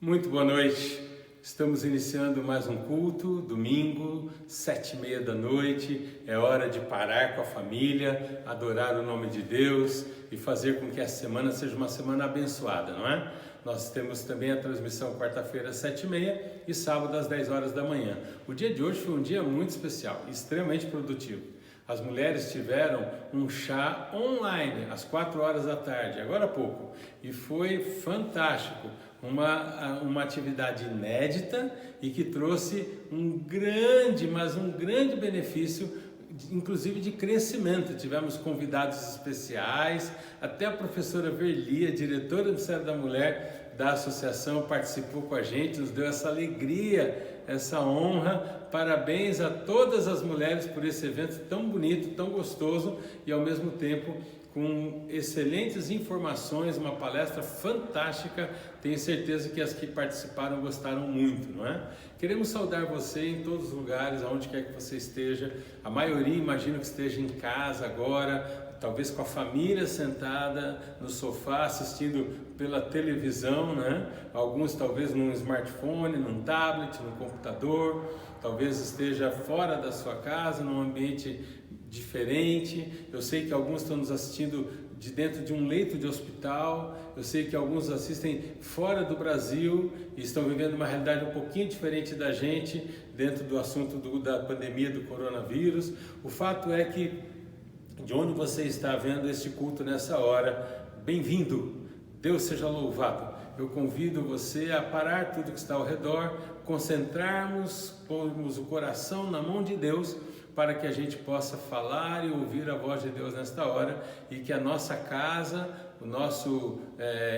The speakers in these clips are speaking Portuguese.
Muito boa noite, estamos iniciando mais um culto, domingo, 7h30 da noite, é hora de parar com a família, adorar o nome de Deus e fazer com que essa semana seja uma semana abençoada, não é? Nós temos também a transmissão quarta-feira às 7h30 e sábado às 10 horas da manhã. O dia de hoje foi um dia muito especial, extremamente produtivo. As mulheres tiveram um chá online às 4 horas da tarde, agora há pouco, e foi fantástico. Uma atividade inédita e que trouxe um grande benefício, inclusive de crescimento. Tivemos convidados especiais, até a professora Verlia, diretora do Ministério da Mulher da associação, participou com a gente, nos deu essa alegria, essa honra. Parabéns a todas as mulheres por esse evento tão bonito, tão gostoso e ao mesmo tempo com excelentes informações, uma palestra fantástica. Tenho certeza que as que participaram gostaram muito, não é? Queremos saudar você em todos os lugares, aonde quer que você esteja. A maioria, imagino que esteja em casa agora, talvez com a família sentada no sofá, assistindo pela televisão, né? Alguns talvez num smartphone, num tablet, num computador, talvez esteja fora da sua casa, num ambiente diferente. Eu sei que alguns estão nos assistindo de dentro de um leito de hospital, eu sei que alguns assistem fora do Brasil e estão vivendo uma realidade um pouquinho diferente da gente dentro do assunto da pandemia do coronavírus. O fato é que de onde você está vendo este culto nessa hora, bem-vindo, Deus seja louvado. Eu convido você a parar tudo que está ao redor, concentrarmos, pormos o coração na mão de Deus, para que a gente possa falar e ouvir a voz de Deus nesta hora e que a nossa casa, o nosso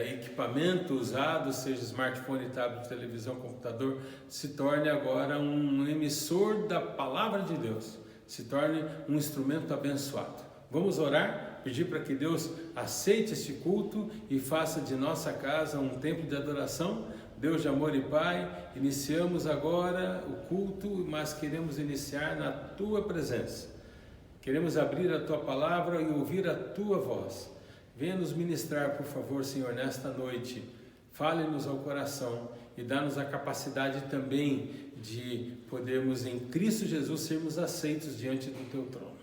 equipamento usado, seja smartphone, tablet, televisão, computador, se torne agora um emissor da palavra de Deus, se torne um instrumento abençoado. Vamos orar, pedir para que Deus aceite este culto e faça de nossa casa um templo de adoração. Deus de amor e Pai, iniciamos agora o culto, mas queremos iniciar na Tua presença. Queremos abrir a Tua palavra e ouvir a Tua voz. Venha nos ministrar, por favor, Senhor, nesta noite. Fale-nos ao coração e dá-nos a capacidade também de podermos em Cristo Jesus sermos aceitos diante do Teu trono.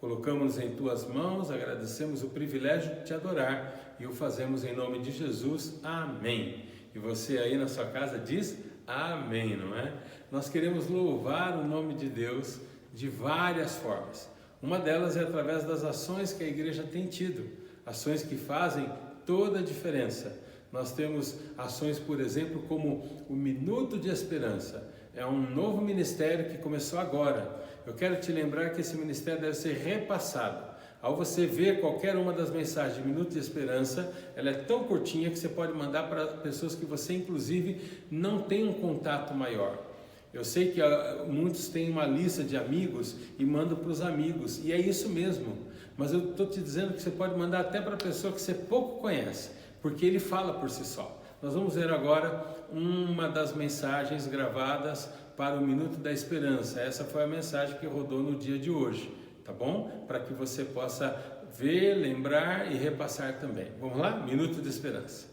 Colocamos-nos em Tuas mãos, agradecemos o privilégio de Te adorar e o fazemos em nome de Jesus. Amém. E você aí na sua casa diz amém, não é? Nós queremos louvar o nome de Deus de várias formas. Uma delas é através das ações que a igreja tem tido, ações que fazem toda a diferença. Nós temos ações, por exemplo, como o Minuto de Esperança. É um novo ministério que começou agora. Eu quero te lembrar que esse ministério deve ser repassado. Ao você ver qualquer uma das mensagens de Minuto de Esperança, ela é tão curtinha que você pode mandar para pessoas que você, inclusive, não tem um contato maior. Eu sei que muitos têm uma lista de amigos e mandam para os amigos, e é isso mesmo. Mas eu estou te dizendo que você pode mandar até para a pessoa que você pouco conhece, porque ele fala por si só. Nós vamos ver agora uma das mensagens gravadas para o Minuto da Esperança. Essa foi a mensagem que rodou no dia de hoje. Tá bom? Para que você possa ver, lembrar e repassar também. Vamos lá? Minuto de Esperança.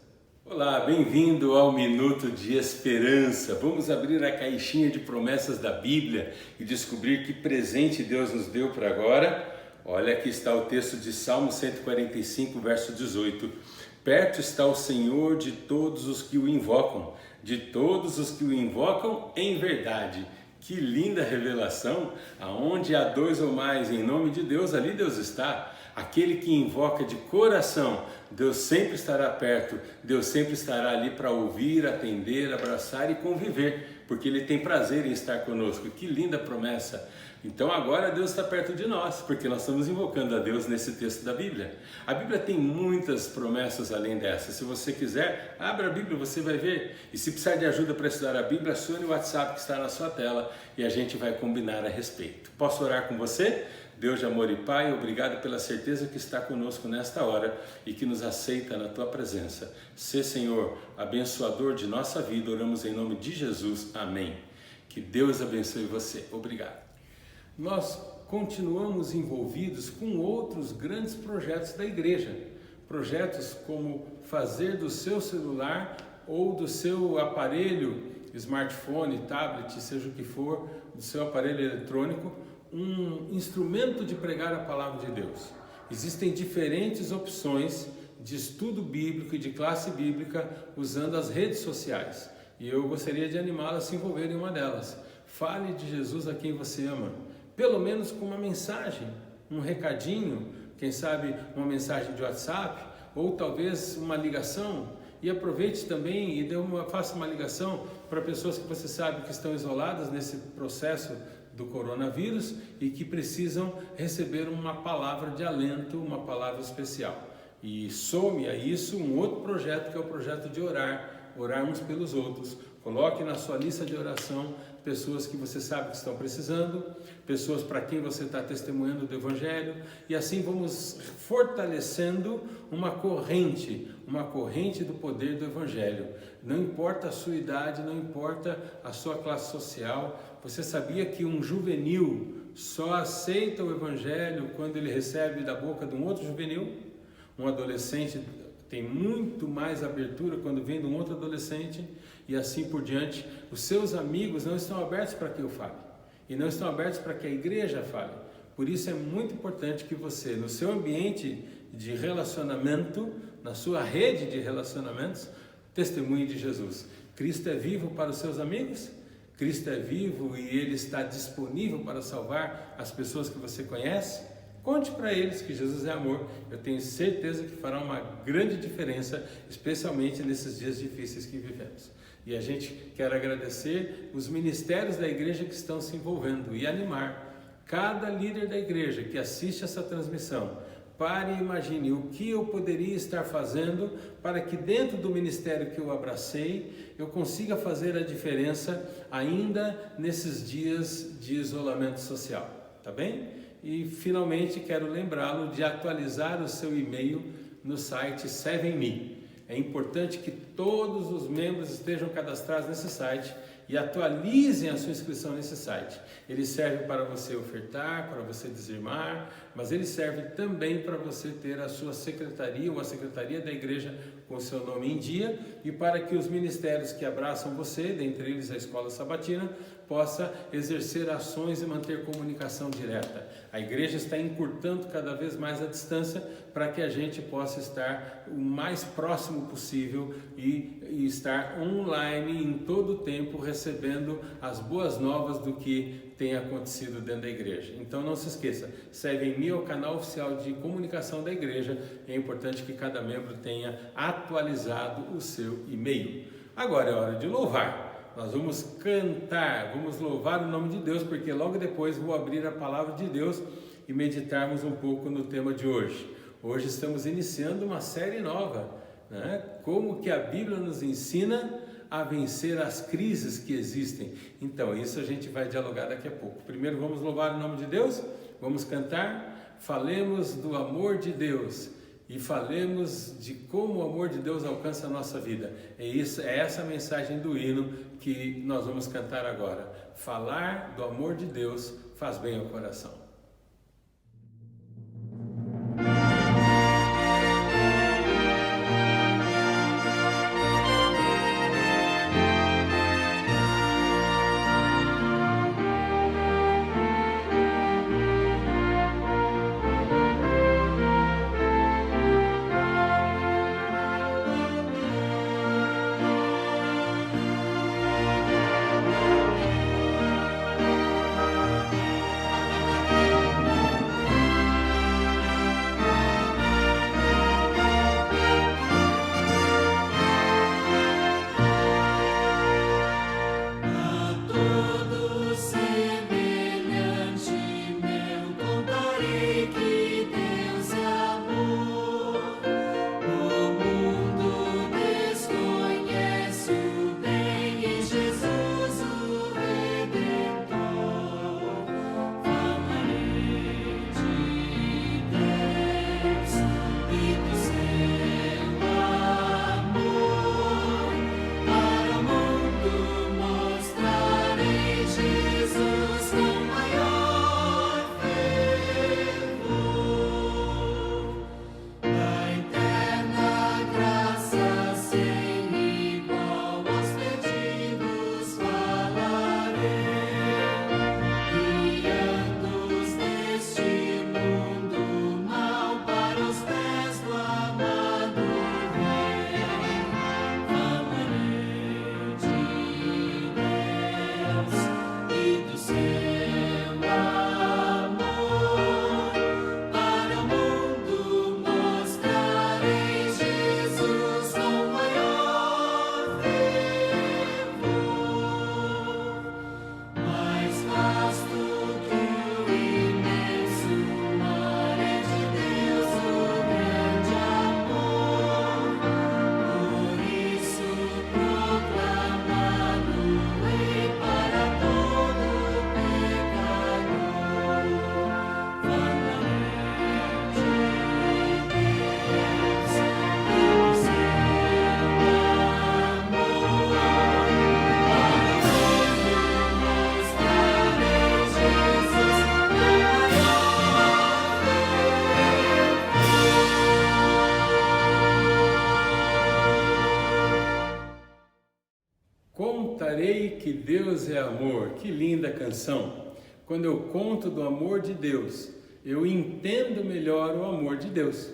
Olá, bem-vindo ao Minuto de Esperança. Vamos abrir a caixinha de promessas da Bíblia e descobrir que presente Deus nos deu para agora. Olha, aqui está o texto de Salmo 145, verso 18. Perto está o Senhor de todos os que o invocam, de todos os que o invocam em verdade. Que linda revelação! Aonde há dois ou mais em nome de Deus, ali Deus está. Aquele que invoca de coração, Deus sempre estará perto, Deus sempre estará ali para ouvir, atender, abraçar e conviver, porque Ele tem prazer em estar conosco. Que linda promessa! Então agora Deus está perto de nós, porque nós estamos invocando a Deus nesse texto da Bíblia. A Bíblia tem muitas promessas além dessa. Se você quiser, abra a Bíblia, você vai ver. E se precisar de ajuda para estudar a Bíblia, acione o WhatsApp que está na sua tela e a gente vai combinar a respeito. Posso orar com você? Deus de amor e Pai, obrigado pela certeza que está conosco nesta hora e que nos aceita na Tua presença. Sê, Senhor, abençoador de nossa vida. Oramos em nome de Jesus. Amém. Que Deus abençoe você. Obrigado. Nós continuamos envolvidos com outros grandes projetos da igreja. Projetos como fazer do seu celular ou do seu aparelho, smartphone, tablet, seja o que for, do seu aparelho eletrônico, um instrumento de pregar a palavra de Deus. Existem diferentes opções de estudo bíblico e de classe bíblica usando as redes sociais. E eu gostaria de animá-la a se envolver em uma delas. Fale de Jesus a quem você ama, pelo menos com uma mensagem, um recadinho, quem sabe uma mensagem de WhatsApp, ou talvez uma ligação. E aproveite também e faça uma ligação para pessoas que você sabe que estão isoladas nesse processo do coronavírus e que precisam receber uma palavra de alento, uma palavra especial. E some a isso um outro projeto, que é o projeto de orar uns pelos outros. Coloque na sua lista de oração pessoas que você sabe que estão precisando, pessoas para quem você está testemunhando do Evangelho, e assim vamos fortalecendo uma corrente do poder do Evangelho. Não importa a sua idade, não importa a sua classe social. Você sabia que um juvenil só aceita o Evangelho quando ele recebe da boca de um outro juvenil? Um adolescente tem muito mais abertura quando vem de um outro adolescente, e assim por diante. Os seus amigos não estão abertos para que eu fale, e não estão abertos para que a igreja fale. Por isso é muito importante que você, no seu ambiente de relacionamento, na sua rede de relacionamentos, testemunhe de Jesus. Cristo é vivo para os seus amigos, Cristo é vivo e Ele está disponível para salvar as pessoas que você conhece. Conte para eles que Jesus é amor. Eu tenho certeza que fará uma grande diferença, especialmente nesses dias difíceis que vivemos. E a gente quer agradecer os ministérios da igreja que estão se envolvendo e animar cada líder da igreja que assiste essa transmissão. Pare e imagine o que eu poderia estar fazendo para que dentro do ministério que eu abracei, eu consiga fazer a diferença ainda nesses dias de isolamento social, tá bem? E finalmente quero lembrá-lo de atualizar o seu e-mail no site 7me. É importante que todos os membros estejam cadastrados nesse site e atualizem a sua inscrição nesse site. Ele serve para você ofertar, para você dizimar, mas ele serve também para você ter a sua secretaria ou a secretaria da igreja com o seu nome em dia, e para que os ministérios que abraçam você, dentre eles a Escola Sabatina, possa exercer ações e manter comunicação direta. A igreja está encurtando cada vez mais a distância para que a gente possa estar o mais próximo possível e estar online em todo o tempo, recebendo as boas novas do que tem acontecido dentro da igreja. Então não se esqueça, 7me é o canal oficial de comunicação da igreja. É importante que cada membro tenha atualizado o seu e-mail. Agora é hora de louvar. Nós vamos cantar, vamos louvar o nome de Deus, porque logo depois vou abrir a palavra de Deus e meditarmos um pouco no tema de hoje. Hoje estamos iniciando uma série nova, né? Como que a Bíblia nos ensina a vencer as crises que existem. Então, isso a gente vai dialogar daqui a pouco. Primeiro vamos louvar o nome de Deus, vamos cantar, falemos do amor de Deus e falemos de como o amor de Deus alcança a nossa vida. É essa a mensagem do hino que nós vamos cantar agora. Falar do amor de Deus faz bem ao coração. Contarei que Deus é amor. Que linda canção! Quando eu conto do amor de Deus, eu entendo melhor o amor de Deus.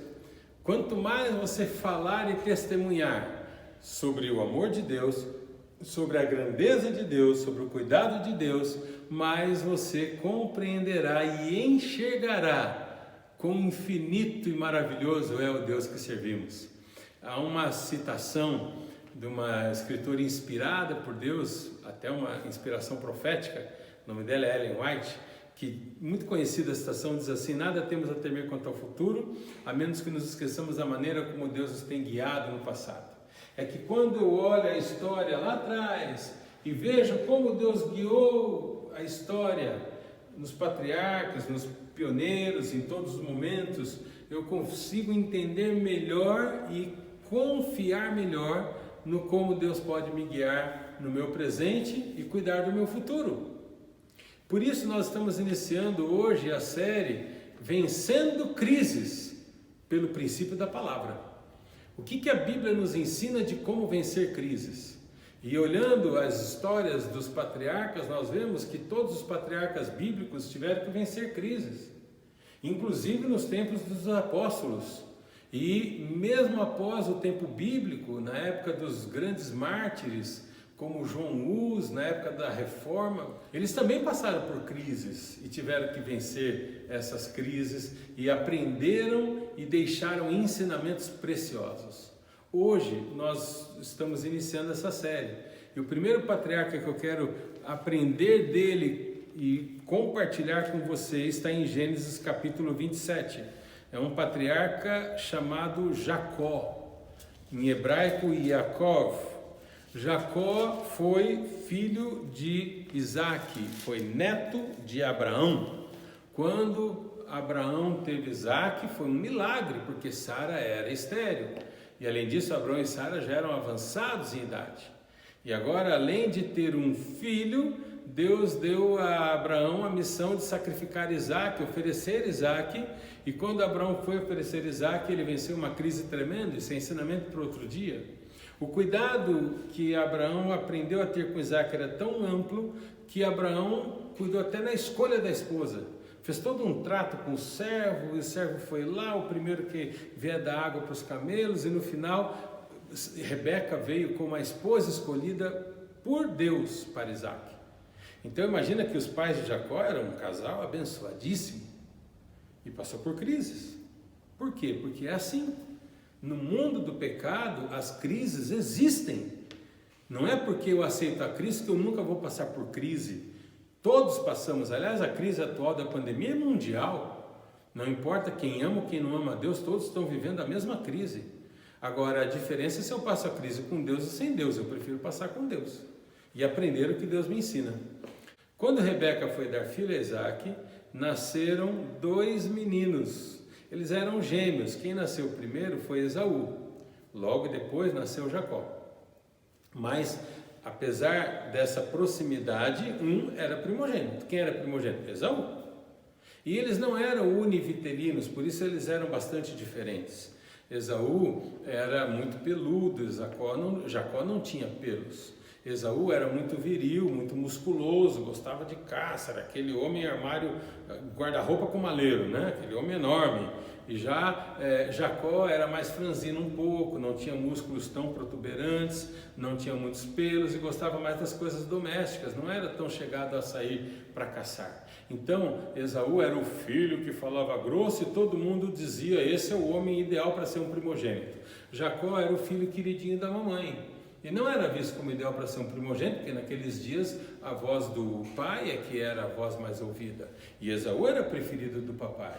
Quanto mais você falar e testemunhar sobre o amor de Deus, sobre a grandeza de Deus, sobre o cuidado de Deus, mais você compreenderá e enxergará quão infinito e maravilhoso é o Deus que servimos. Há uma citação de uma escritora inspirada por Deus, até uma inspiração profética, o nome dela é Ellen White, que muito conhecida a citação diz assim: nada temos a temer quanto ao futuro, a menos que nos esqueçamos da maneira como Deus nos tem guiado no passado. É que quando eu olho a história lá atrás e vejo como Deus guiou a história nos patriarcas, nos pioneiros, em todos os momentos, eu consigo entender melhor e confiar melhor no como Deus pode me guiar no meu presente e cuidar do meu futuro. Por isso nós estamos iniciando hoje a série Vencendo Crises pelo princípio da palavra. O que a Bíblia nos ensina de como vencer crises? E olhando as histórias dos patriarcas, nós vemos que todos os patriarcas bíblicos tiveram que vencer crises, inclusive nos tempos dos apóstolos. E mesmo após o tempo bíblico, na época dos grandes mártires, como João Hus, na época da Reforma, eles também passaram por crises e tiveram que vencer essas crises e aprenderam e deixaram ensinamentos preciosos. Hoje nós estamos iniciando essa série e o primeiro patriarca que eu quero aprender dele e compartilhar com vocês está em Gênesis capítulo 27. É um patriarca chamado Jacó, em hebraico Yaakov. Jacó foi filho de Isaac, foi neto de Abraão. Quando Abraão teve Isaac, foi um milagre, porque Sara era estéril. E além disso, Abraão e Sara já eram avançados em idade. E agora, além de ter um filho, Deus deu a Abraão a missão de sacrificar Isaac, oferecer Isaac. E quando Abraão foi oferecer Isaac, ele venceu uma crise tremenda. Isso é ensinamento para outro dia. O cuidado que Abraão aprendeu a ter com Isaac era tão amplo que Abraão cuidou até na escolha da esposa. Fez todo um trato com o servo, e o servo foi lá, o primeiro que veio dar água para os camelos, e no final Rebeca veio como a esposa escolhida por Deus para Isaac. Então imagina que os pais de Jacó eram um casal abençoadíssimo e passou por crises. Por quê? Porque é assim. No mundo do pecado, as crises existem. Não é porque eu aceito a crise que eu nunca vou passar por crise. Todos passamos. Aliás, a crise atual da pandemia é mundial. Não importa quem ama ou quem não ama a Deus, todos estão vivendo a mesma crise. Agora, a diferença é se eu passo a crise com Deus ou sem Deus. Eu prefiro passar com Deus e aprender o que Deus me ensina. Quando Rebeca foi dar filho a Isaac, nasceram 2 meninos. Eles eram gêmeos. Quem nasceu primeiro foi Esaú. Logo depois nasceu Jacó. Mas, apesar dessa proximidade, um era primogênito. Quem era primogênito? Esaú. E eles não eram univitelinos, por isso eles eram bastante diferentes. Esaú era muito peludo, Jacó não tinha pelos. Esaú era muito viril, muito musculoso, gostava de caça, era aquele homem armário, guarda-roupa com maleiro, né? Aquele homem enorme. E já Jacó era mais franzino um pouco, não tinha músculos tão protuberantes, não tinha muitos pelos e gostava mais das coisas domésticas, não era tão chegado a sair para caçar. Então, Esaú era o filho que falava grosso e todo mundo dizia: esse é o homem ideal para ser um primogênito. Jacó era o filho queridinho da mamãe. E não era visto como ideal para ser um primogênito, porque naqueles dias a voz do pai é que era a voz mais ouvida. E Esaú era preferido do papai.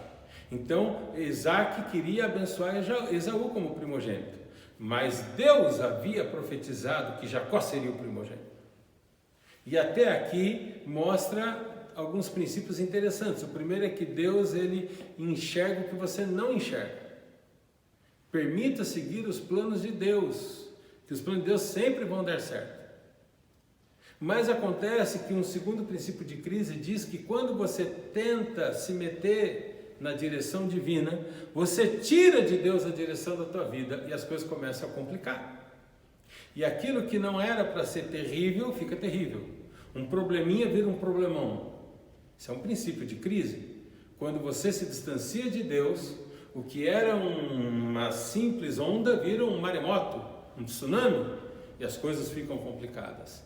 Então, Isaac queria abençoar Esaú como primogênito. Mas Deus havia profetizado que Jacó seria o primogênito. E até aqui mostra alguns princípios interessantes. O primeiro é que Deus ele enxerga o que você não enxerga. Permita seguir os planos de Deus. Que os planos de Deus sempre vão dar certo. Mas acontece que um segundo princípio de crise diz que quando você tenta se meter na direção divina, você tira de Deus a direção da tua vida e as coisas começam a complicar. E aquilo que não era para ser terrível, fica terrível. Um probleminha vira um problemão. Isso é um princípio de crise. Quando você se distancia de Deus, o que era uma simples onda vira um maremoto, um tsunami, e as coisas ficam complicadas.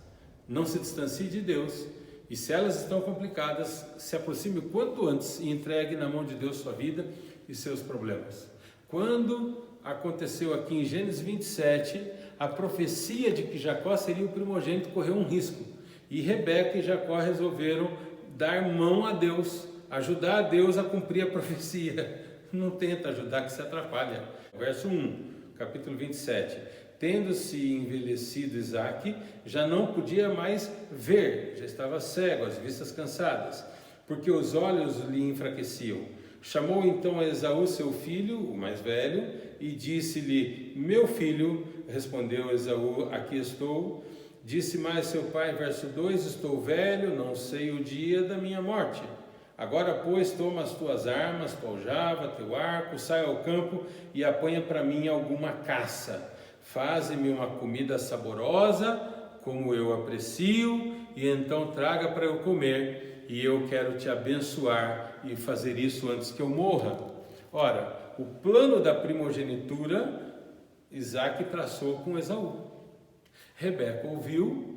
Não se distancie de Deus, e se elas estão complicadas, se aproxime o quanto antes e entregue na mão de Deus sua vida e seus problemas. Quando aconteceu aqui em Gênesis 27, a profecia de que Jacó seria o primogênito correu um risco, e Rebeca e Jacó resolveram dar mão a Deus, ajudar a Deus a cumprir a profecia. Não tenta ajudar, que se atrapalha. Verso 1, capítulo 27. Tendo-se envelhecido Isaque, já não podia mais ver, já estava cego, as vistas cansadas, porque os olhos lhe enfraqueciam. Chamou então a Esaú, seu filho, o mais velho, e disse-lhe: meu filho. Respondeu Esaú: aqui estou. Disse mais seu pai, verso 2: estou velho, não sei o dia da minha morte. Agora, pois, toma as tuas armas, tua aljava, teu arco, sai ao campo e apanha para mim alguma caça. Faze-me uma comida saborosa, como eu aprecio, e então traga para eu comer, e eu quero te abençoar e fazer isso antes que eu morra. Ora, o plano da primogenitura, Isaque traçou com Esaú. Rebeca ouviu,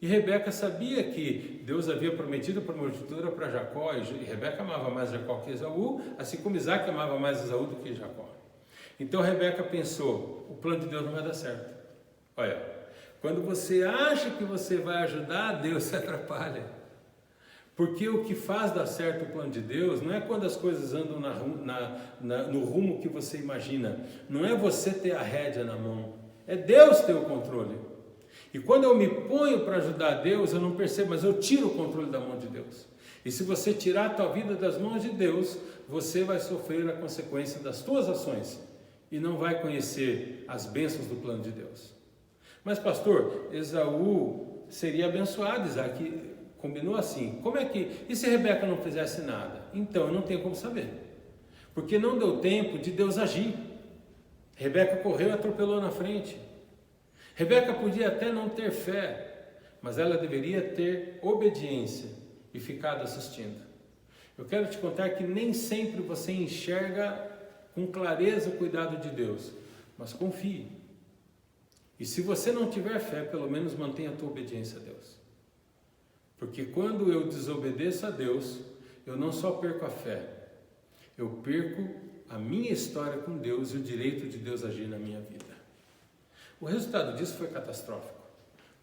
e Rebeca sabia que Deus havia prometido a primogenitura para Jacó, e Rebeca amava mais Jacó que Esaú, assim como Isaque amava mais Esaú do que Jacó. Então Rebeca pensou: o plano de Deus não vai dar certo. Olha, quando você acha que você vai ajudar, Deus se atrapalha. Porque o que faz dar certo o plano de Deus não é quando as coisas andam no rumo que você imagina. Não é você ter a rédea na mão, é Deus ter o controle. E quando eu me ponho para ajudar Deus, eu não percebo, mas eu tiro o controle da mão de Deus. E se você tirar a tua vida das mãos de Deus, você vai sofrer a consequência das tuas ações e não vai conhecer as bênçãos do plano de Deus. Mas pastor, Esaú seria abençoado, Isaque combinou assim. Como é que... E se Rebeca não fizesse nada? Então eu não tenho como saber, porque não deu tempo de Deus agir. Rebeca correu e atropelou na frente. Rebeca podia até não ter fé, mas ela deveria ter obediência e ficado assistindo. Eu quero te contar que nem sempre você enxerga com clareza o cuidado de Deus, mas confie. E se você não tiver fé, pelo menos mantenha a tua obediência a Deus. Porque quando eu desobedeço a Deus, eu não só perco a fé, eu perco a minha história com Deus e o direito de Deus agir na minha vida. O resultado disso foi catastrófico,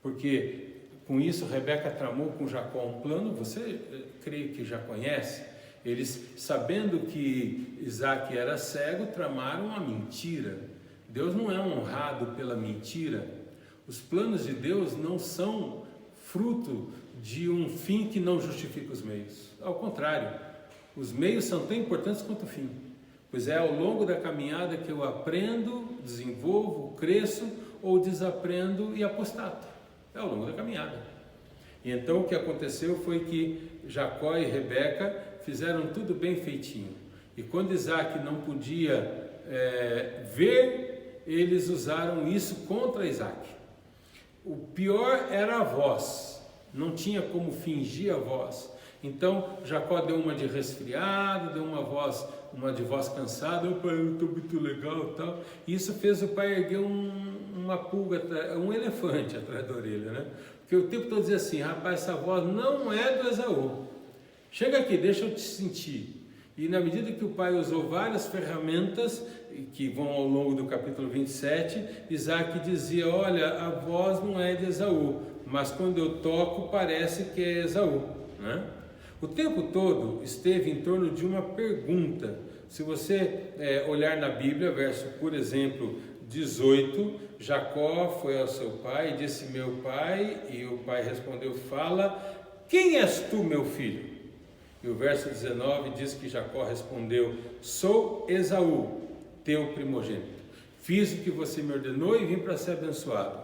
porque com isso Rebeca tramou com Jacó um plano, você creio que já conhece. Eles, sabendo que Isaque era cego, tramaram uma mentira. Deus não é honrado pela mentira. Os planos de Deus não são fruto de um fim que não justifica os meios. Ao contrário, os meios são tão importantes quanto o fim, pois é ao longo da caminhada que eu aprendo, desenvolvo, cresço ou desaprendo e apostato. É ao longo da caminhada. E então o que aconteceu foi que Jacó e Rebeca fizeram tudo bem feitinho. E quando Isaque não podia ver, eles usaram isso contra Isaque. O pior era a voz, não tinha como fingir a voz. Então Jacó deu uma de resfriado, deu uma de voz cansada: pai, eu estou muito legal e tal. E isso fez o pai erguer uma pulga, um elefante atrás da orelha, né? Porque o tempo todo dizia assim: rapaz, essa voz não é do Esaú. Chega aqui, deixa eu te sentir. E na medida que o pai usou várias ferramentas, que vão ao longo do capítulo 27, Isaque dizia: olha, a voz não é de Esaú, mas quando eu toco parece que é Esaú, né? O tempo todo esteve em torno de uma pergunta. Se você olhar na Bíblia, verso, por exemplo, 18, Jacó foi ao seu pai e disse: meu pai, e o pai respondeu: fala, quem és tu, meu filho? E o verso 19 diz que Jacó respondeu: sou Esaú, teu primogênito. Fiz o que você me ordenou e vim para ser abençoado.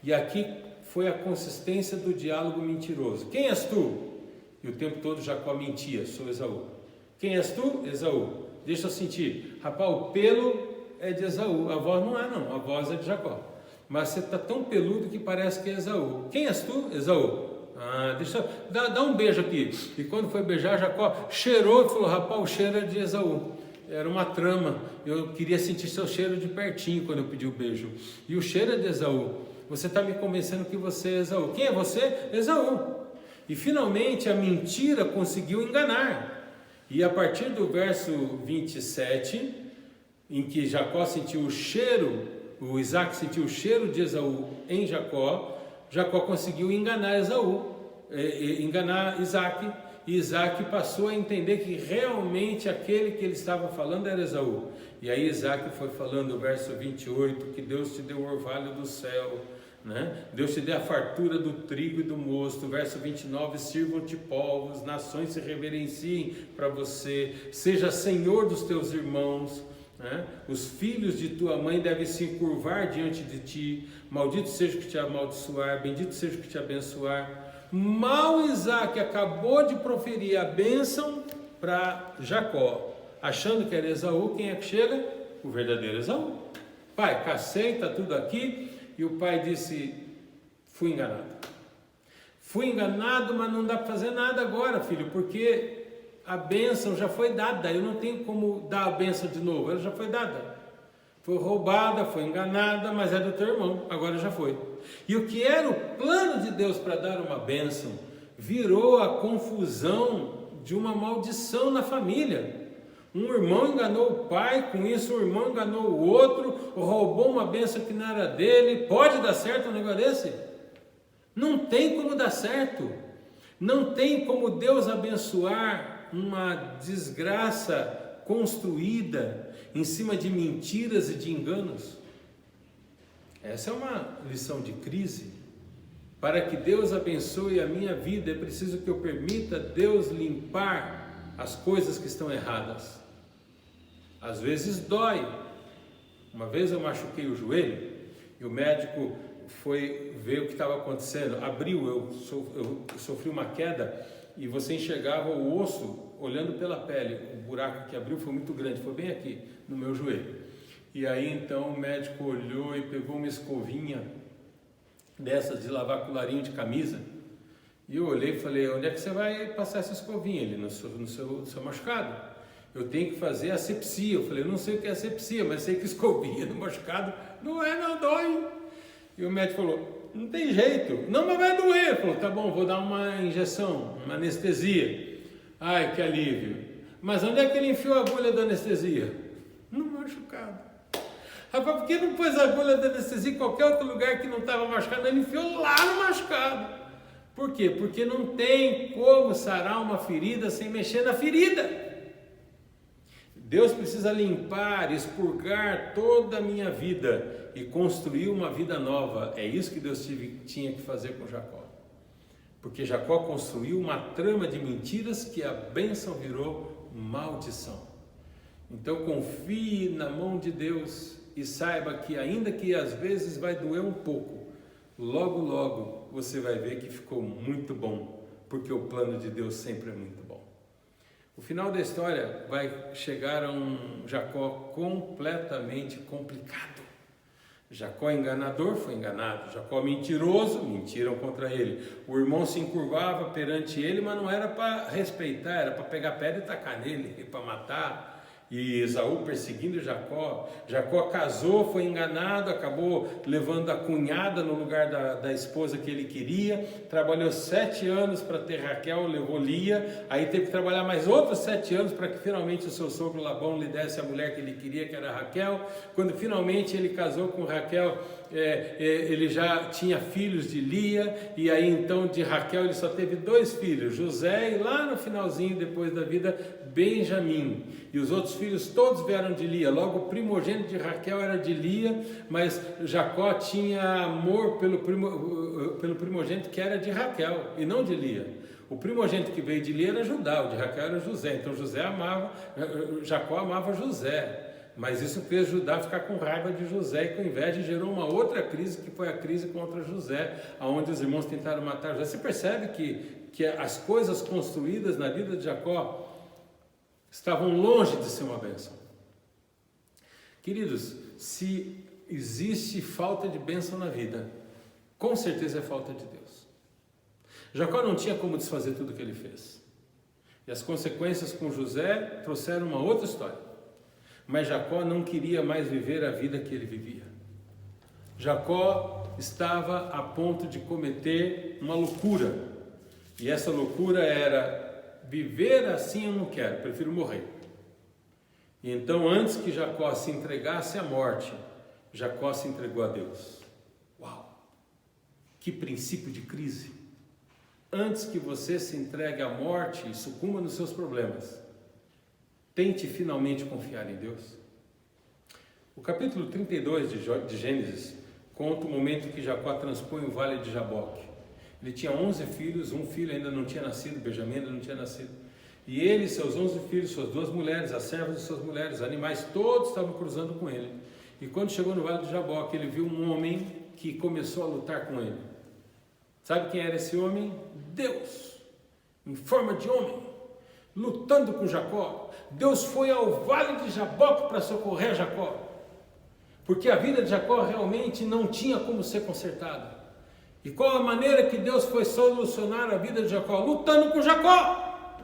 E aqui foi a consistência do diálogo mentiroso. Quem és tu? E o tempo todo Jacó mentia: sou Esaú. Quem és tu? Esaú. Deixa eu sentir. Rapaz, o pelo é de Esaú, a voz não é não, a voz é de Jacó. mas você está tão peludo que parece que é Esaú. Quem és tu, Esaú? Deixa eu dá um beijo aqui. E quando foi beijar, Jacó cheirou e falou: rapaz, o cheiro é de Esaú. Era uma trama, eu queria sentir seu cheiro de pertinho quando eu pedi o beijo. E o cheiro é de Esaú. Você está me convencendo que você é Esaú. Quem é você? Esaú. E finalmente a mentira conseguiu enganar. E a partir do verso 27, em que Jacó sentiu o cheiro, o Isaac sentiu o cheiro de Esaú em Jacó, Jacó conseguiu enganar enganar Isaac. E Isaac passou a entender que realmente aquele que ele estava falando era Esaú. E aí Isaac foi falando, verso 28, que Deus te deu o orvalho do céu, né? Deus te deu a fartura do trigo e do mosto. Verso 29, sirvam-te povos, nações se reverenciem para você, seja senhor dos teus irmãos, né? Os filhos de tua mãe devem se encurvar diante de ti. Maldito seja o que te amaldiçoar, bendito seja o que te abençoar. Mal Isaac acabou de proferir a bênção para Jacó, achando que era Esaú, quem é que chega? O verdadeiro Esaú. Pai, cacei, está tudo aqui. E o pai disse: fui enganado. Fui enganado, mas não dá para fazer nada agora, filho, porque a bênção já foi dada. Eu não tenho como dar a bênção de novo, ela já foi dada. Foi roubada, foi enganada, mas é do teu irmão, agora já foi. E o que era o plano de Deus para dar uma bênção, virou a confusão de uma maldição na família. Um irmão enganou o pai, com isso o irmão enganou o outro, roubou uma bênção que não era dele. Pode dar certo um negócio desse? Não tem como dar certo. Não tem como Deus abençoar uma desgraça construída em cima de mentiras e de enganos. Essa é uma lição de crise. Para que Deus abençoe a minha vida, é preciso que eu permita Deus limpar as coisas que estão erradas. Às vezes dói. Uma vez eu machuquei o joelho e o médico foi ver o que estava acontecendo. Abriu, eu sofri uma queda e você enxergava o osso olhando pela pele. O buraco que abriu foi muito grande, foi bem aqui no meu joelho. E aí então o médico olhou e pegou uma escovinha dessas de lavar colarinho de camisa. E eu olhei e falei: onde é que você vai passar essa escovinha? Ele: no seu machucado. Eu tenho que fazer asepsia. Eu falei: eu não sei o que é asepsia, mas sei que escovinha no machucado não dói. E o médico falou: não tem jeito. Não, mas vai doer. Ele falou: tá bom, vou dar uma injeção, uma anestesia. Ai, que alívio. Mas onde é que ele enfiou a agulha da anestesia? No machucado. Rapaz, por que não pôs a agulha da anestesia em qualquer outro lugar que não estava machucado? Ele enfiou lá no machucado. Por quê? Porque não tem como sarar uma ferida sem mexer na ferida. Deus precisa limpar, expurgar toda a minha vida e construir uma vida nova. É isso que Deus tinha que fazer com Jacó. Porque Jacó construiu uma trama de mentiras que a bênção virou maldição. Então confie na mão de Deus e saiba que, ainda que às vezes vai doer um pouco, logo logo você vai ver que ficou muito bom, porque o plano de Deus sempre é muito bom. O final da história vai chegar a um Jacó completamente complicado. Jacó enganador foi enganado, Jacó mentiroso, mentiram contra ele. O irmão se encurvava perante ele, mas não era para respeitar, era para pegar pedra e tacar nele, e para matar. E Esaú perseguindo Jacó. Jacó casou, foi enganado, acabou levando a cunhada no lugar da esposa que ele queria. Trabalhou 7 anos para ter Raquel, levou Lia. Aí teve que trabalhar mais outros 7 anos para que finalmente o seu sogro Labão lhe desse a mulher que ele queria, que era Raquel. Quando finalmente ele casou com Raquel, ele já tinha filhos de Lia. E aí então de Raquel ele só teve 2 filhos, José e lá no finalzinho, depois da vida, Benjamim. E os outros filhos todos vieram de Lia. Logo o primogênito de Raquel era de Lia, mas Jacó tinha amor pelo primogênito que era de Raquel e não de Lia. O primogênito que veio de Lia era Judá, o de Raquel era José. Então Jacó amava José. Mas isso fez Judá ficar com raiva de José e com inveja, e gerou uma outra crise, que foi a crise contra José, onde os irmãos tentaram matar José. Você percebe que as coisas construídas na vida de Jacó estavam longe de ser uma bênção. Queridos, se existe falta de bênção na vida, com certeza é falta de Deus. Jacó não tinha como desfazer tudo o que ele fez. E as consequências com José trouxeram uma outra história. Mas Jacó não queria mais viver a vida que ele vivia. Jacó estava a ponto de cometer uma loucura. E essa loucura era: viver assim eu não quero, prefiro morrer. E então, antes que Jacó se entregasse à morte, Jacó se entregou a Deus. Uau! Que princípio de crise! Antes que você se entregue à morte e sucumba nos seus problemas, tente finalmente confiar em Deus. O capítulo 32 de Gênesis conta o momento que Jacó transpõe o vale de Jaboque. Ele tinha 11 filhos, um filho ainda não tinha nascido, Benjamim ainda não tinha nascido. E ele, seus 11 filhos, suas 2 mulheres, as servas de suas mulheres, animais, todos estavam cruzando com ele. E quando chegou no vale de Jaboque, ele viu um homem que começou a lutar com ele. Sabe quem era esse homem? Deus, em forma de homem, lutando com Jacó. Deus foi ao vale de Jaboque para socorrer Jacó, porque a vida de Jacó realmente não tinha como ser consertada. E qual a maneira que Deus foi solucionar a vida de Jacó? Lutando com Jacó,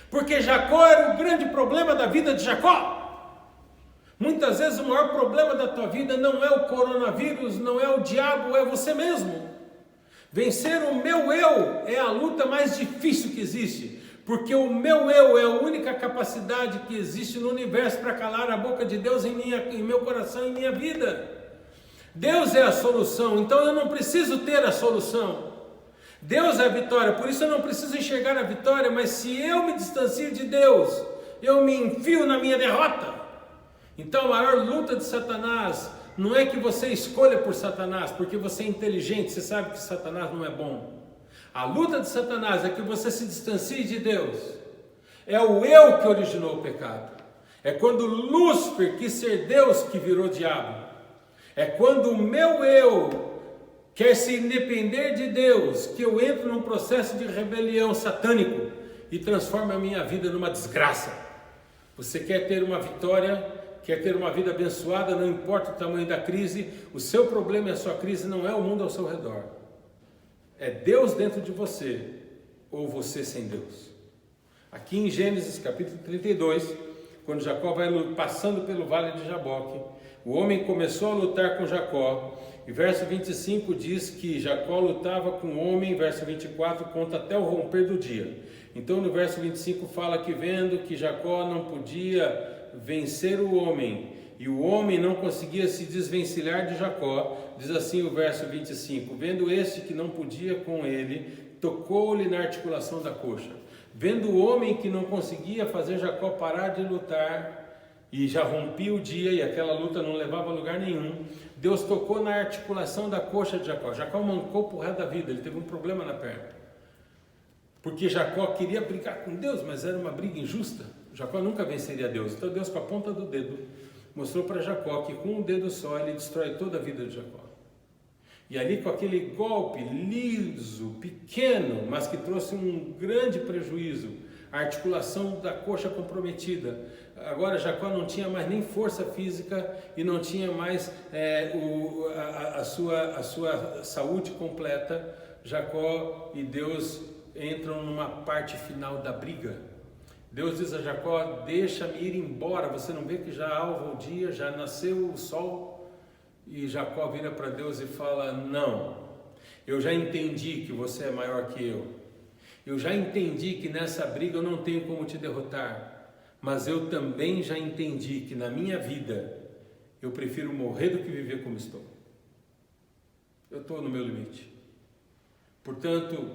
porque Jacó era o grande problema da vida de Jacó. Muitas vezes o maior problema da tua vida não é o coronavírus, não é o diabo, é você mesmo. Vencer o meu eu é a luta mais difícil que existe, porque o meu eu é a única capacidade que existe no universo para calar a boca de Deus em meu coração, em minha vida. Deus é a solução, então eu não preciso ter a solução. Deus é a vitória, por isso eu não preciso enxergar a vitória, mas se eu me distancio de Deus, eu me enfio na minha derrota. Então a maior luta de Satanás não é que você escolha por Satanás, porque você é inteligente, você sabe que Satanás não é bom. A luta de Satanás é que você se distancie de Deus. É o eu que originou o pecado. É quando Lúcifer quis ser Deus que virou diabo. É quando o meu eu quer se independer de Deus, que eu entro num processo de rebelião satânico e transformo a minha vida numa desgraça. Você quer ter uma vitória, quer ter uma vida abençoada, não importa o tamanho da crise, o seu problema e a sua crise não é o mundo ao seu redor. É Deus dentro de você, ou você sem Deus. Aqui em Gênesis capítulo 32, quando Jacó vai passando pelo vale de Jaboque, o homem começou a lutar com Jacó, e verso 25 diz que Jacó lutava com o homem, verso 24 conta até o romper do dia. Então no verso 25 fala que vendo que Jacó não podia vencer o homem, e o homem não conseguia se desvencilhar de Jacó, diz assim o verso 25, vendo este que não podia com ele, tocou-lhe na articulação da coxa. Vendo o homem que não conseguia fazer Jacó parar de lutar, e já rompia o dia, e aquela luta não levava a lugar nenhum, Deus tocou na articulação da coxa de Jacó. Jacó mancou pro resto da vida, ele teve um problema na perna, porque Jacó queria brigar com Deus, mas era uma briga injusta. Jacó nunca venceria Deus, então Deus com a ponta do dedo mostrou para Jacó que com um dedo só ele destrói toda a vida de Jacó. E ali com aquele golpe liso, pequeno, mas que trouxe um grande prejuízo, a articulação da coxa comprometida. Agora Jacó não tinha mais nem força física e não tinha mais a sua saúde completa. Jacó e Deus entram numa parte final da briga. Deus diz a Jacó, deixa-me ir embora, você não vê que já alva o dia, já nasceu o sol? E Jacó vira para Deus e fala, não, eu já entendi que você é maior que eu já entendi que nessa briga eu não tenho como te derrotar, mas eu também já entendi que na minha vida eu prefiro morrer do que viver como estou. Eu estou no meu limite. Portanto,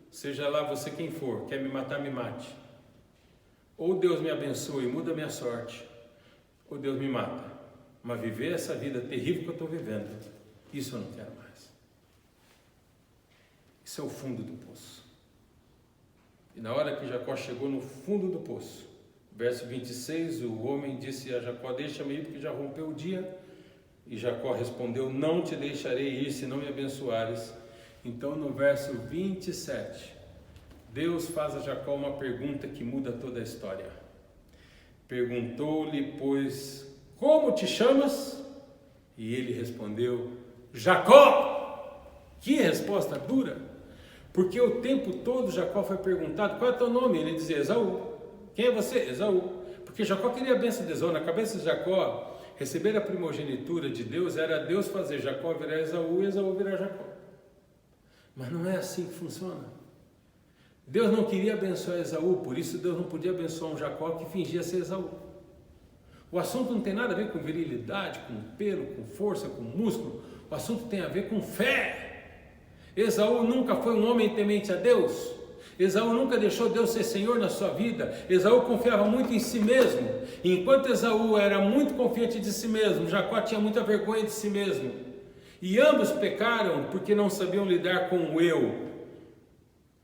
seja lá você quem for, quer me matar, me mate. Ou Deus me abençoe e muda a minha sorte, ou Deus me mata. Mas viver essa vida terrível que eu estou vivendo, isso eu não quero mais. Isso é o fundo do poço. E na hora que Jacó chegou no fundo do poço, verso 26, o homem disse a Jacó, deixa-me ir porque já rompeu o dia. E Jacó respondeu, não te deixarei ir se não me abençoares. Então no verso 27, Deus faz a Jacó uma pergunta que muda toda a história. Perguntou-lhe, pois, como te chamas? E ele respondeu: Jacó! Que resposta dura! Porque o tempo todo Jacó foi perguntado: qual é o teu nome? Ele dizia: Esaú. Quem é você? Esaú. Porque Jacó queria a bênção de Esaú. Na cabeça de Jacó, receber a primogenitura de Deus era Deus fazer Jacó virar Esaú e Esaú virar Jacó. Mas não é assim que funciona. Deus não queria abençoar Esaú, por isso Deus não podia abençoar um Jacó que fingia ser Esaú. O assunto não tem nada a ver com virilidade, com pelo, com força, com músculo. O assunto tem a ver com fé. Esaú nunca foi um homem temente a Deus. Esaú nunca deixou Deus ser Senhor na sua vida. Esaú confiava muito em si mesmo. E enquanto Esaú era muito confiante de si mesmo, Jacó tinha muita vergonha de si mesmo. E ambos pecaram porque não sabiam lidar com o eu.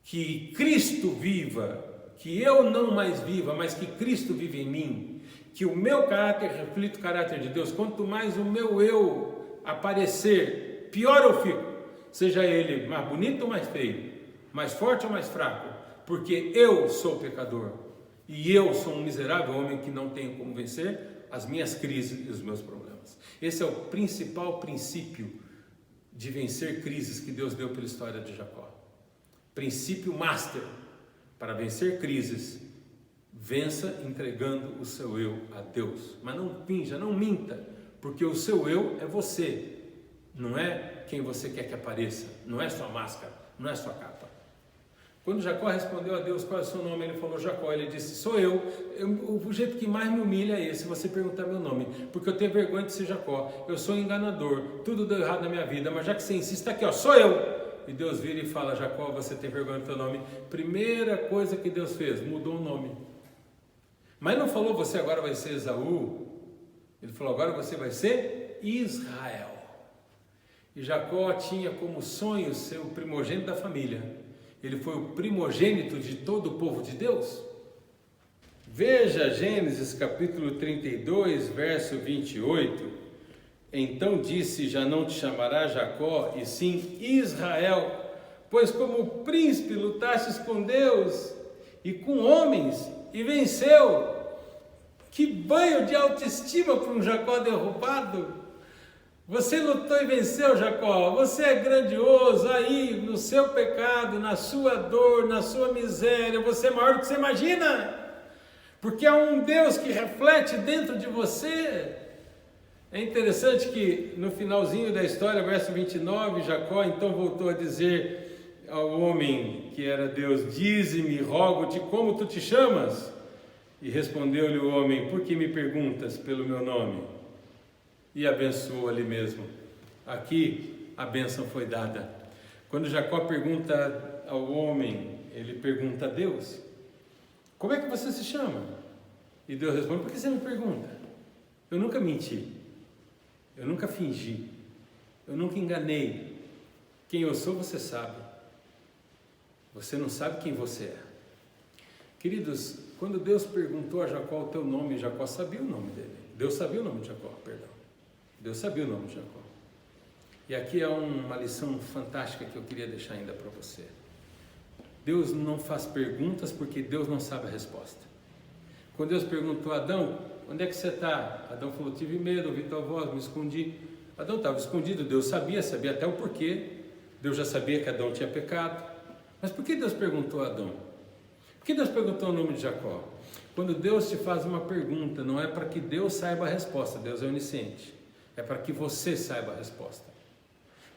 Que Cristo viva, que eu não mais viva, mas que Cristo vive em mim. Que o meu caráter reflita o caráter de Deus. Quanto mais o meu eu aparecer, pior eu fico. Seja ele mais bonito ou mais feio, mais forte ou mais fraco, porque eu sou pecador e eu sou um miserável homem que não tenho como vencer as minhas crises e os meus problemas. Esse é o principal princípio de vencer crises que Deus deu pela história de Jacó. Princípio master para vencer crises: vença entregando o seu eu a Deus. Mas não finja, não minta, porque o seu eu é você, não é quem você quer que apareça, não é sua máscara, não é sua capa. Quando Jacó respondeu a Deus qual é o seu nome, ele falou Jacó. Ele disse: sou eu. O jeito que mais me humilha é esse, você perguntar meu nome, porque eu tenho vergonha de ser Jacó, eu sou enganador, tudo deu errado na minha vida, mas já que você insiste, está aqui, ó, sou eu. E Deus vira e fala: Jacó, você tem vergonha do teu nome. Primeira coisa que Deus fez, mudou o nome. Mas não falou você agora vai ser Esaú, ele falou agora você vai ser Israel. E Jacó tinha como sonho ser o primogênito da família. Ele foi o primogênito de todo o povo de Deus. Veja Gênesis capítulo 32, verso 28. Então disse: já não te chamará Jacó, e sim Israel, pois como príncipe lutastes com Deus e com homens e venceu. Que banho de autoestima para um Jacó derrubado! Você lutou e venceu, Jacó. Você é grandioso aí no seu pecado, na sua dor, na sua miséria. Você é maior do que você imagina, porque há um Deus que reflete dentro de você. É interessante que no finalzinho da história, verso 29, Jacó então voltou a dizer ao homem que era Deus: dize-me, rogo-te, como tu te chamas? E respondeu-lhe o homem: por que me perguntas pelo meu nome? E abençoou ali mesmo. Aqui a bênção foi dada. Quando Jacó pergunta ao homem, ele pergunta a Deus: como é que você se chama? E Deus responde: por que você me pergunta? Eu nunca menti, eu nunca fingi, eu nunca enganei. Quem eu sou você sabe. Você não sabe quem você é. Queridos, quando Deus perguntou a Jacó o teu nome, Jacó sabia o nome dele. Deus sabia o nome de Jacó, perdão. Deus sabia o nome de Jacó. E aqui é uma lição fantástica que eu queria deixar ainda para você. Deus não faz perguntas porque Deus não sabe a resposta. Quando Deus perguntou a Adão: onde é que você está? Adão falou: tive medo, ouvi tua voz, me escondi. Adão estava escondido, Deus sabia até o porquê. Deus já sabia que Adão tinha pecado. Mas por que Deus perguntou a Adão? Por que Deus perguntou o nome de Jacó? Quando Deus te faz uma pergunta, não é para que Deus saiba a resposta, Deus é onisciente. É para que você saiba a resposta,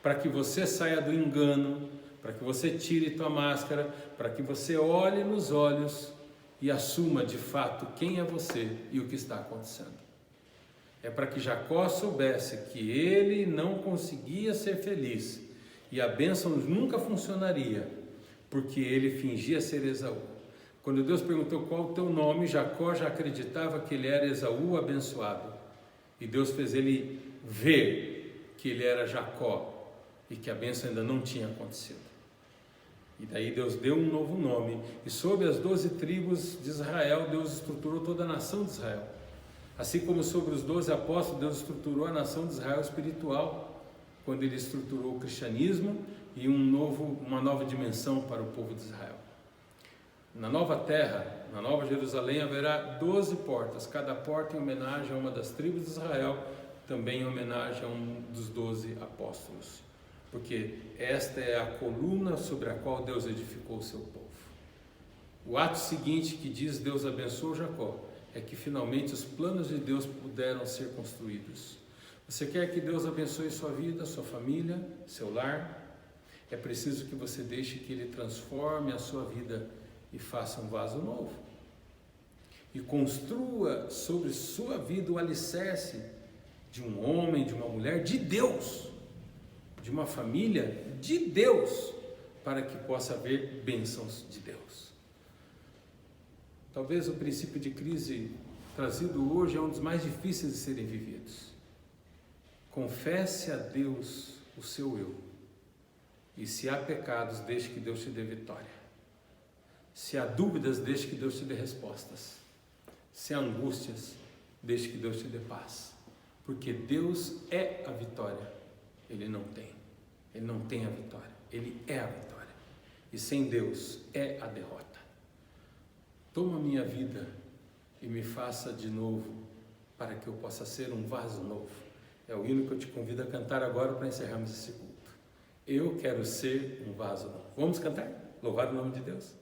para que você saia do engano, para que você tire tua máscara, para que você olhe nos olhos e assuma de fato quem é você e o que está acontecendo. É para que Jacó soubesse que ele não conseguia ser feliz e a bênção nunca funcionaria, porque ele fingia ser Esaú. Quando Deus perguntou qual o teu nome, Jacó já acreditava que ele era Esaú abençoado. E Deus fez ele ver que ele era Jacó e que a bênção ainda não tinha acontecido. E daí Deus deu um novo nome. E sobre as 12 tribos de Israel, Deus estruturou toda a nação de Israel. Assim como sobre os 12 apóstolos, Deus estruturou a nação de Israel espiritual, quando Ele estruturou o cristianismo e uma nova dimensão para o povo de Israel. Na nova terra, na nova Jerusalém, haverá 12 portas, cada porta em homenagem a uma das tribos de Israel, também em homenagem a um dos 12 apóstolos, porque esta é a coluna sobre a qual Deus edificou o seu povo. O ato seguinte que diz Deus abençoou Jacó é que finalmente os planos de Deus puderam ser construídos. Você quer que Deus abençoe sua vida, sua família, seu lar? É preciso que você deixe que Ele transforme a sua vida e faça um vaso novo. E construa sobre sua vida o alicerce de um homem, de uma mulher, de Deus, de uma família de Deus, para que possa haver bênçãos de Deus. Talvez o princípio de crise trazido hoje é um dos mais difíceis de serem vividos. Confesse a Deus o seu eu. E se há pecados, deixe que Deus te dê vitória. Se há dúvidas, deixe que Deus te dê respostas. Se há angústias, deixe que Deus te dê paz. Porque Deus é a vitória. Ele não tem. Ele não tem a vitória. Ele é a vitória. E sem Deus é a derrota. Toma minha vida e me faça de novo, para que eu possa ser um vaso novo. É o hino que eu te convido a cantar agora para encerrarmos esse culto. Eu quero ser um vaso novo. Vamos cantar? Louvar o nome de Deus.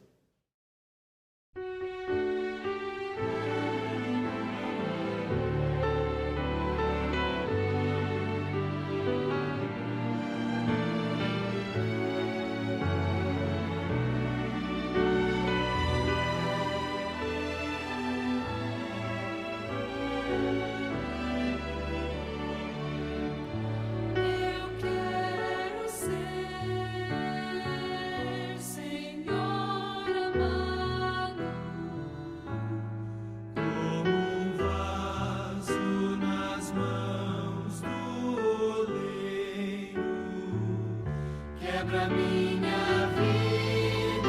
Quebra minha vida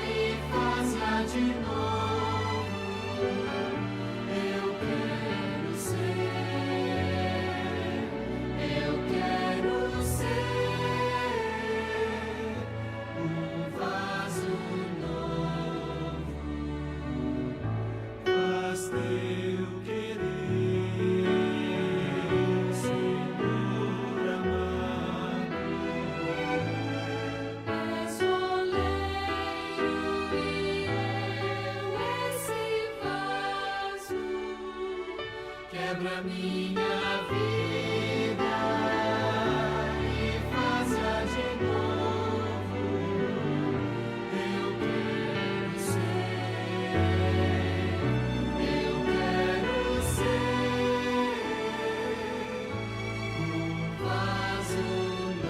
e faça de novo. Eu quero ser um vaso novo. Faz teu querer, Senhor amado. És oleiro e eu esse vaso. Quebra minha vida e faça de novo. Eu quero ser um vaso novo.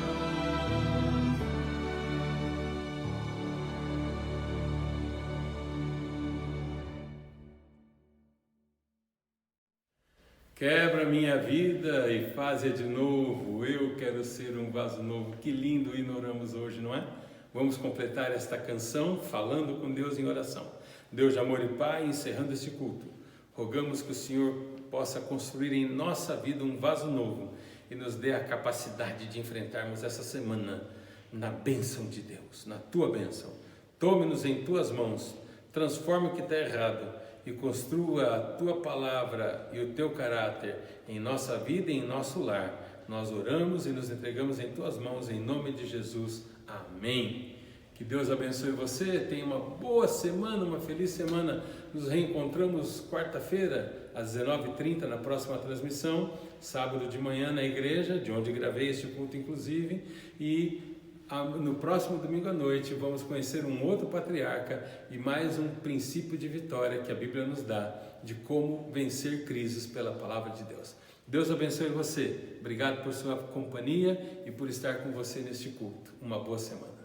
Quebra minha vida e faz-a de novo. Eu quero ser um vaso novo. Que lindo hino oramos hoje, não é? Vamos completar esta canção falando com Deus em oração. Deus de amor e Pai, encerrando este culto, rogamos que o Senhor possa construir em nossa vida um vaso novo e nos dê a capacidade de enfrentarmos essa semana na bênção de Deus, na Tua bênção. Tome-nos em Tuas mãos, transforme o que está errado e construa a Tua palavra e o Teu caráter em nossa vida e em nosso lar. Nós oramos e nos entregamos em Tuas mãos, em nome de Jesus. Amém. Que Deus abençoe você, tenha uma boa semana, uma feliz semana. Nos reencontramos quarta-feira, às 19h30, na próxima transmissão, sábado de manhã na igreja, de onde gravei este culto inclusive, e no próximo domingo à noite vamos conhecer um outro patriarca e mais um princípio de vitória que a Bíblia nos dá, de como vencer crises pela palavra de Deus. Deus abençoe você, obrigado por sua companhia e por estar com você neste culto. Uma boa semana.